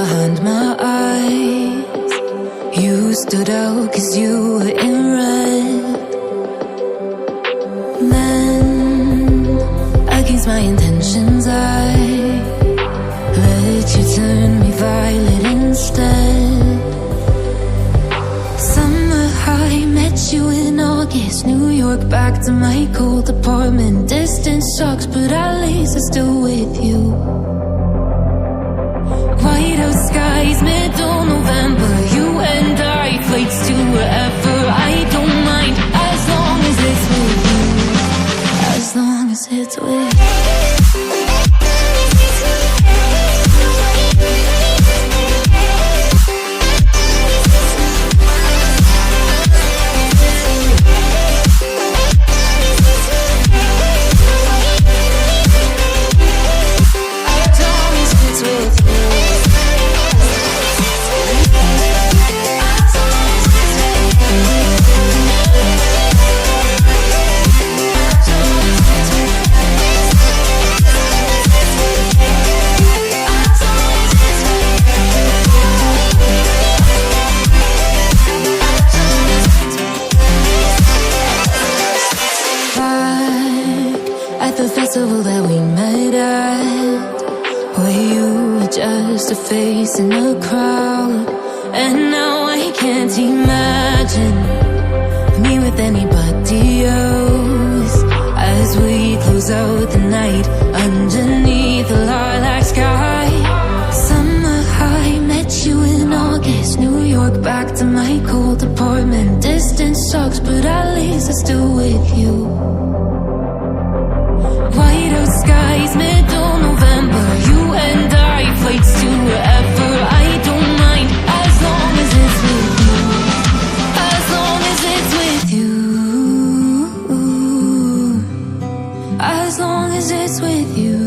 behind my eyes. You stood out 'cause you were in red. Then, against my intentions, I let you turn me violet instead. Summer high, met you in August. New York, back to my cold apartment. Distance sucks, but at least I'm still with you. Whiteout skies, middle November. You and I, flights to wherever. I don't mind, as long as it's with you. As long as it's with you. The festival that we met at, where you were just a face in a crowd. And now I can't imagine me with anybody else, as we close out the night underneath the lilac sky. Summer high, met you in August. New York, back to my cold apartment. Distance sucks, but at least I'm still with you. Whiteout skies, middle November. You and I, flights to wherever. I don't mind, as long as it's with you. As long as it's with you. As long as it's with you.